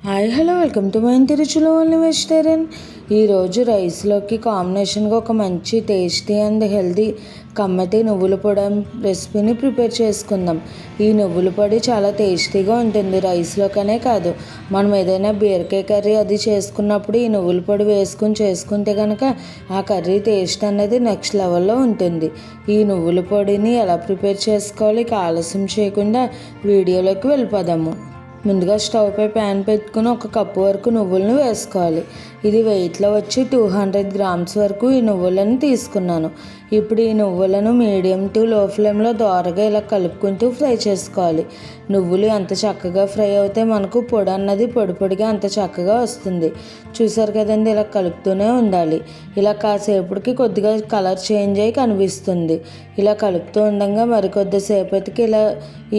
Hi hello welcome to my ఇంటి రుచులు only vegetarian. ఈరోజు రైస్లోకి కాంబినేషన్గా ఒక మంచి టేస్టీ అండ్ హెల్దీ కమ్మటి నువ్వుల పొడి రెసిపీని ప్రిపేర్ చేసుకుందాం. ఈ నువ్వుల పొడి చాలా టేస్టీగా ఉంటుంది. రైస్లోకనే కాదు, మనం ఏదైనా బీరకాయ కర్రీ అది చేసుకున్నప్పుడు ఈ నువ్వుల పొడి వేసుకుని చేసుకుంటే కనుక ఆ కర్రీ టేస్ట్ అనేది నెక్స్ట్ లెవెల్లో ఉంటుంది. ఈ నువ్వుల పొడిని ఎలా ప్రిపేర్ చేసుకోవాలి, ఆలస్యం చేయకుండా వీడియోలోకి వెళ్ళిపోదాము. ముందుగా స్టవ్ పై ప్యాన్ పెట్టుకుని 1 కప్పు వరకు నువ్వులను వేసుకోవాలి. ఇది వెయిట్లో వచ్చి 200 గ్రామ్స్ వరకు ఈ నువ్వులను తీసుకున్నాను. ఇప్పుడు ఈ నువ్వులను మీడియం టు లో ఫ్లేమ్లో దోరగా ఇలా కలుపుకుంటూ ఫ్రై చేసుకోవాలి. నువ్వులు ఎంత చక్కగా ఫ్రై అవుతే మనకు పొడి అన్నది పొడి పొడిగా అంత చక్కగా వస్తుంది. చూసారు కదండి, ఇలా కలుపుతూనే ఉండాలి. ఇలా కాసేపటికి కొద్దిగా కలర్ చేంజ్ అయ్యి కనిపిస్తుంది. ఇలా కలుపుతూ ఉండగా మరికొద్దిసేపటికి ఇలా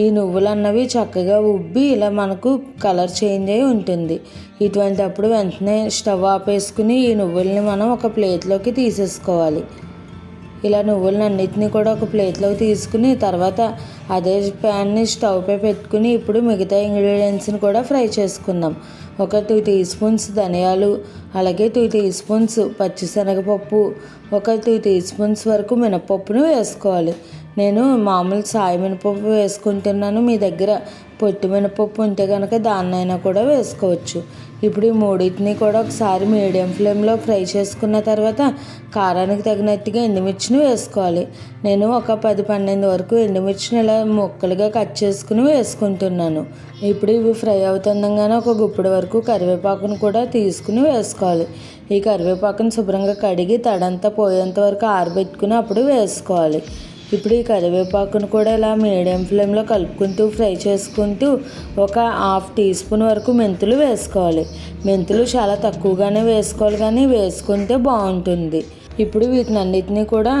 ఈ నువ్వులు అన్నవి చక్కగా ఉబ్బి ఇలా మనకు కలర్ చేంజ్ అయ్యి ఉంటుంది. ఇటువంటి అప్పుడు వెంటనే స్టవ్ ఆపేసుకుని ఈ నువ్వుల్ని మనం ఒక ప్లేట్లోకి తీసేసుకోవాలి. ఇలా నువ్వులను అన్నిటినీ కూడా ఒక ప్లేట్లోకి తీసుకుని తర్వాత అదే ప్యాన్ని స్టవ్ పై పెట్టుకుని ఇప్పుడు మిగతా ఇంగ్రీడియంట్స్ని కూడా ఫ్రై చేసుకుందాం. ఒక 2 టీ స్పూన్స్ ధనియాలు, అలాగే 2 టీ స్పూన్స్ పచ్చిశనగపప్పు, ఒక 2 టీ స్పూన్స్ వరకు మినపప్పును వేసుకోవాలి. నేను మామూలు సాయి మినపప్పు వేసుకుంటున్నాను. మీ దగ్గర పొట్టు మినపప్పు ఉంటే కనుక దాన్నైనా కూడా వేసుకోవచ్చు. ఇప్పుడు ఈ మూడింటిని కూడా ఒకసారి మీడియం ఫ్లేమ్లో ఫ్రై చేసుకున్న తర్వాత కారానికి తగినట్టుగా ఎండుమిర్చిని వేసుకోవాలి. నేను ఒక 10-12 వరకు ఎండుమిర్చిని ఇలా ముక్కలుగా కట్ చేసుకుని వేసుకుంటున్నాను. ఇప్పుడు ఇవి ఫ్రై అవుతుండగానే ఒక గుప్పెడు వరకు కరివేపాకును కూడా తీసుకుని వేసుకోవాలి. ఈ కరివేపాకును శుభ్రంగా కడిగి తడంతా పోయేంత వరకు ఆరబెట్టుకుని అప్పుడు వేసుకోవాలి. ఇప్పుడు ఈ కరివేపాకును కూడా ఇలా మీడియం ఫ్లేమ్లో కలుపుకుంటూ ఫ్రై చేసుకుంటూ ఒక 1/2 టీ స్పూన్ వరకు మెంతులు వేసుకోవాలి. మెంతులు చాలా తక్కువగానే వేసుకోవాలి, కానీ వేసుకుంటే బాగుంటుంది. ఇప్పుడు వీటిని అన్నిటినీ కూడా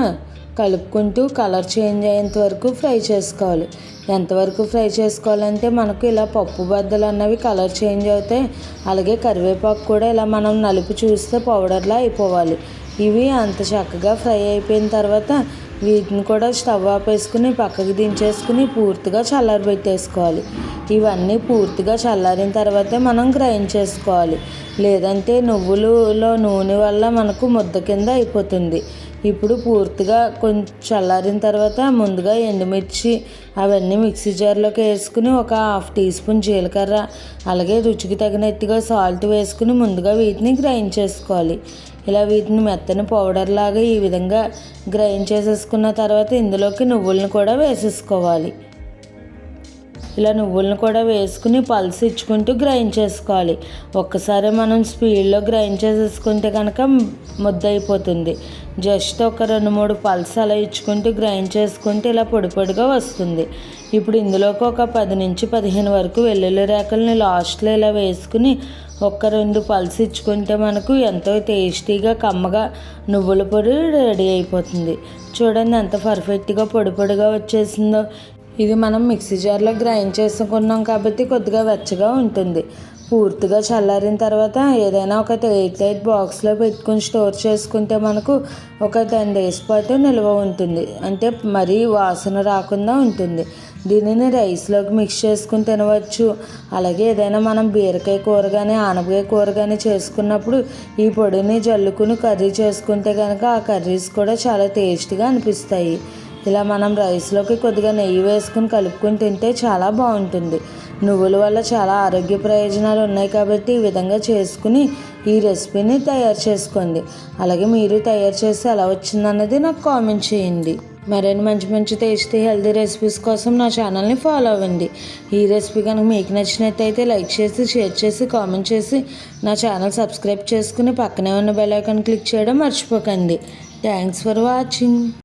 కలుపుకుంటూ కలర్ చేంజ్ అయ్యేంత వరకు ఫ్రై చేసుకోవాలి. ఎంతవరకు ఫ్రై చేసుకోవాలంటే మనకు ఇలా పప్పు బద్దలు అన్నవి కలర్ చేంజ్ అవుతాయి. అలాగే కరివేపాకు కూడా ఇలా మనం నలుపు చూస్తే పౌడర్లా అయిపోవాలి. ఇవి అంత చక్కగా ఫ్రై అయిపోయిన తర్వాత వీటిని కూడా స్టవ్ ఆపేసుకుని పక్కకి దించేసుకుని పూర్తిగా చల్లారబెట్టేసుకోవాలి. ఇవన్నీ పూర్తిగా చల్లారిన తర్వాతే మనం గ్రైండ్ చేసుకోవాలి, లేదంటే నువ్వులలో నూనె వల్ల మనకు ముద్ద కింద అయిపోతుంది. ఇప్పుడు పూర్తిగా కొంచెం చల్లారిన తర్వాత ముందుగా ఎండుమిర్చి అవన్నీ మిక్సీ జార్లోకి వేసుకుని ఒక 1/2 టీ స్పూన్ జీలకర్ర, అలాగే రుచికి తగినట్టుగా సాల్ట్ వేసుకుని ముందుగా వీటిని గ్రైండ్ చేసుకోవాలి. ఇలా వీటిని మెత్తని పౌడర్ లాగా ఈ విధంగా గ్రైండ్ చేసేసుకున్న తర్వాత ఇందులోకి నువ్వులను కూడా వేసేసుకోవాలి. ఇలా నువ్వులను కూడా వేసుకుని పల్స్ ఇచ్చుకుంటూ గ్రైండ్ చేసుకోవాలి. ఒక్కసారి మనం స్పీడ్లో గ్రైండ్ చేసేసుకుంటే కనుక ముద్ద అయిపోతుంది. జస్ట్ ఒక 2-3 పల్స్ అలా ఇచ్చుకుంటూ గ్రైండ్ చేసుకుంటే ఇలా పొడి పొడిగా వస్తుంది. ఇప్పుడు ఇందులోకి ఒక 10-15 వరకు వెల్లుల్లి రేకల్ని లాస్ట్లో ఇలా వేసుకుని ఒక 2 పల్స్ ఇచ్చుకుంటే మనకు ఎంతో టేస్టీగా కమ్మగా నువ్వుల పొడి రెడీ అయిపోతుంది. చూడండి ఎంత పర్ఫెక్ట్గా పొడి పొడిగా వచ్చేసిందో. ఇది మనం మిక్సీ జార్లో గ్రైండ్ చేసుకున్నాం కాబట్టి కొద్దిగా వెచ్చగా ఉంటుంది. పూర్తిగా చల్లారిన తర్వాత ఏదైనా ఒక ఎయిట్ బాక్స్లో పెట్టుకుని స్టోర్ చేసుకుంటే మనకు ఒక 10 డేస్ పాటు నిల్వ ఉంటుంది. అంటే మరీ వాసన రాకుండా ఉంటుంది. దీనిని రైస్లోకి మిక్స్ చేసుకుని తినవచ్చు. అలాగే ఏదైనా మనం బీరకాయ కూర కానీ ఆనపకాయ కూర కానీ చేసుకున్నప్పుడు ఈ పొడిని జల్లుకుని కర్రీ చేసుకుంటే కనుక ఆ కర్రీస్ కూడా చాలా టేస్ట్గా అనిపిస్తాయి. ఇలా మనం రైస్లోకి కొద్దిగా నెయ్యి వేసుకుని కలుపుకుని తింటే చాలా బాగుంటుంది. నువ్వుల వల్ల చాలా ఆరోగ్య ప్రయోజనాలు ఉన్నాయి కాబట్టి ఈ విధంగా చేసుకుని ఈ రెసిపీని తయారు చేసుకోండి. అలాగే మీరు తయారు చేసి ఎలా వచ్చిందన్నది నాకు కామెంట్ చేయండి. మరిన్ని మంచి మంచి టేస్టీ హెల్తీ రెసిపీస్ కోసం నా ఛానల్ని ఫాలో అవ్వండి. ఈ రెసిపీ కనుక మీకు నచ్చినట్టయితే లైక్ చేసి, షేర్ చేసి, కామెంట్ చేసి నా ఛానల్ సబ్స్క్రైబ్ చేసుకుని పక్కనే ఉన్న బెల్ ఐకాన్ క్లిక్ చేయడం మర్చిపోకండి. Thanks for watching.